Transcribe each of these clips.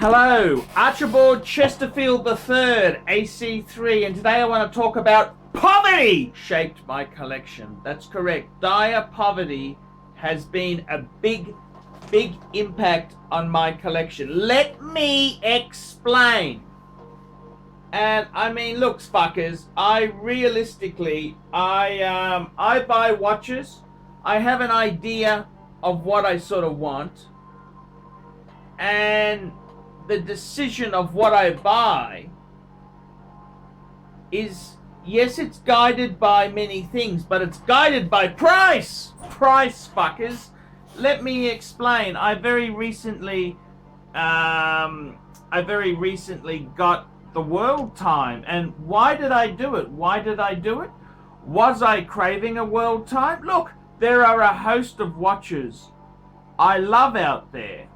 Hello, Archibald Chesterfield III, AC3, and today I want to talk about poverty shaped my collection. That's correct. Dire poverty has been a big impact on my collection. Let me explain. And I mean, look, fuckers, I buy watches. I have an idea of what I sort of want. And the decision of what I buy is, yes, it's guided by many things, but it's guided by price. Price, fuckers. Let me explain. I very recently got the World Time. And why did I do it? Was I craving a World Time? Look, there are a host of watches I love out there.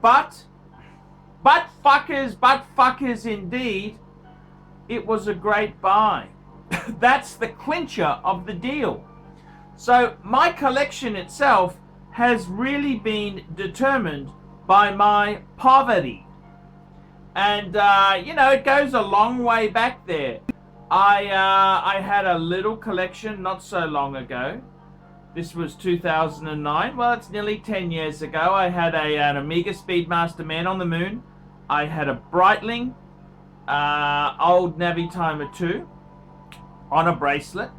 But fuckers indeed, it was a great buy. That's the clincher of the deal. So my collection itself has really been determined by my poverty. And, it goes a long way back there. I had a little collection not so long ago. This was 2009. Well, it's nearly 10 years ago. I had an Omega Speedmaster Man on the Moon. I had a Breitling old Navy Timer 2 on a bracelet.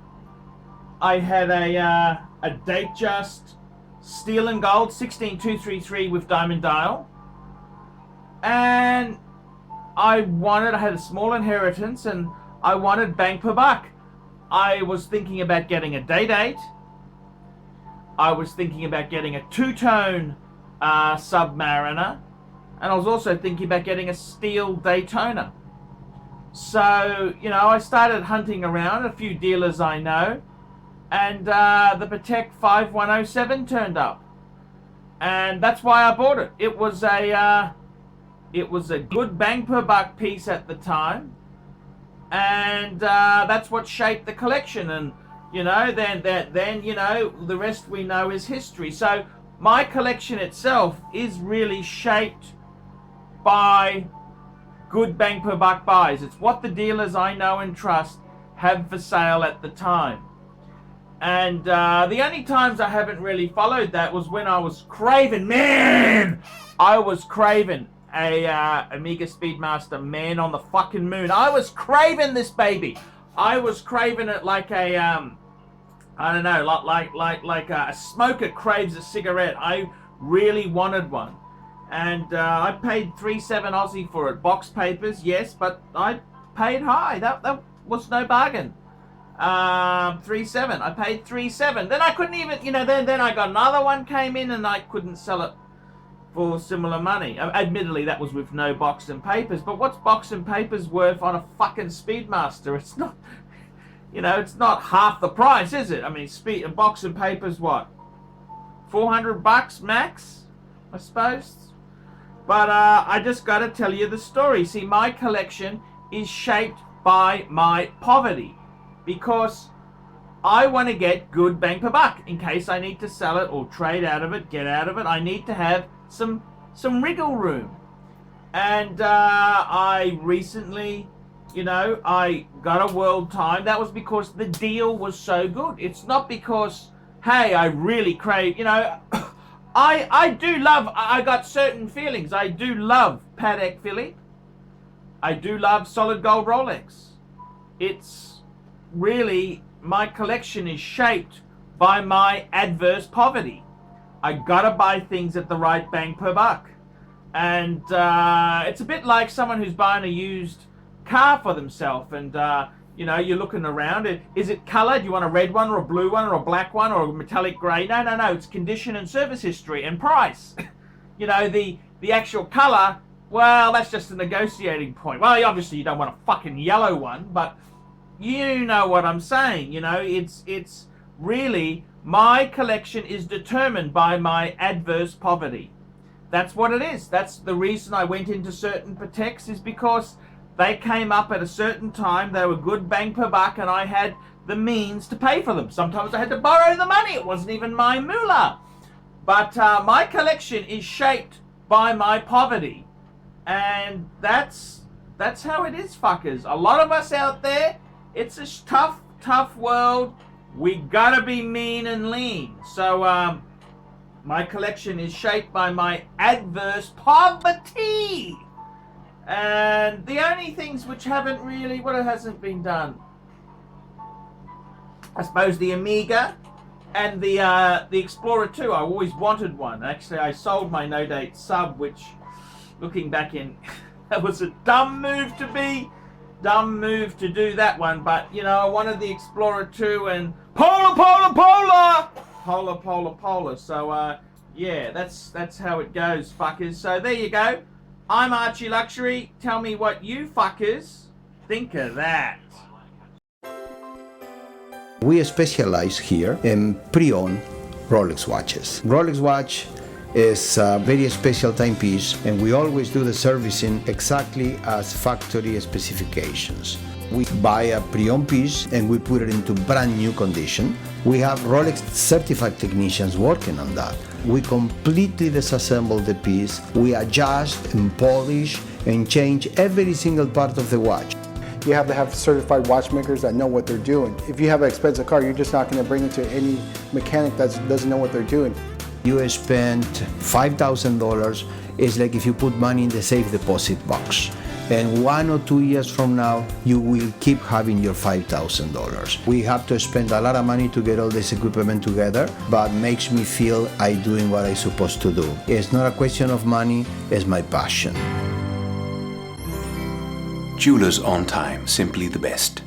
I had a Datejust steel and gold 16233 with diamond dial. And I had a small inheritance and I wanted bang per buck. I was thinking about getting a Day-Date. I was thinking about getting a two-tone Submariner. And I was also thinking about getting a steel Daytona. So, I started hunting around a few dealers I know. And the Patek 5107 turned up. And that's why I bought it. It was a good bang per buck piece at the time. And that's what shaped the collection. And, then the rest we know is history. So my collection itself is really shaped by good bang per buck buys. It's what the dealers I know and trust have for sale at the time. And the only times I haven't really followed that was when I was craving, I was craving a Omega Speedmaster Man on the fucking Moon. I was craving this baby. I was craving it like a like a smoker craves a cigarette. I really wanted one. And I paid 3.7 Aussie for it. Box papers, yes, but I paid high. That was no bargain. 3.7. I paid 3.7. Then I couldn't even, then I got another one came in and I couldn't sell it for similar money. Admittedly, that was with no box and papers. But what's box and papers worth on a fucking Speedmaster? It's not, it's not half the price, is it? I mean, box and papers, what? $400 max, I suppose. But I just got to tell you the story. See, my collection is shaped by my poverty because I want to get good bang per buck in case I need to sell it or trade out of it, get out of it. I need to have some wriggle room. And I recently, I got a World Time. That was because the deal was so good. It's not because, hey, I really crave, I do love, I got certain feelings. I do love Patek Philippe. I do love solid gold Rolex. It's really, my collection is shaped by my adverse poverty. I gotta buy things at the right bang per buck. And it's a bit like someone who's buying a used car for themselves and you're looking around. Is it colored? Do you want a red one or a blue one or a black one or a metallic gray? No. It's condition and service history and price. The actual color, well, that's just a negotiating point. Well, obviously you don't want a fucking yellow one, but you know what I'm saying. It's really, my collection is determined by my adverse poverty. That's what it is. That's the reason I went into certain Pateks, is because they came up at a certain time. They were good bang per buck, and I had the means to pay for them. Sometimes I had to borrow the money. It wasn't even my moolah. But my collection is shaped by my poverty. And that's how it is, fuckers. A lot of us out there, it's a tough world. We gotta be mean and lean. So my collection is shaped by my adverse poverty. And the only things which haven't really, what hasn't been done, I suppose the Amiga and the Explorer 2. I always wanted one. Actually, I sold my No Date Sub, which, looking back in, that was a dumb move to do that one. But you know, I wanted the Explorer 2 and Polar. So yeah, that's how it goes, fuckers. So there you go. I'm Archie Luxury. Tell me what you fuckers think of that. We specialize here in pre-owned Rolex watches. Rolex watch is a very special timepiece, and we always do the servicing exactly as factory specifications. We buy a pre-owned piece and we put it into brand new condition. We have Rolex certified technicians working on that. We completely disassemble the piece, we adjust and polish and change every single part of the watch. You have to have certified watchmakers that know what they're doing. If you have an expensive car, you're just not going to bring it to any mechanic that doesn't know what they're doing. You spend $5,000, it's like if you put money in the safe deposit box. And 1 or 2 years from now, you will keep having your $5,000. We have to spend a lot of money to get all this equipment together, but makes me feel I'm doing what I'm supposed to do. It's not a question of money, it's my passion. Jewelers on time, simply the best.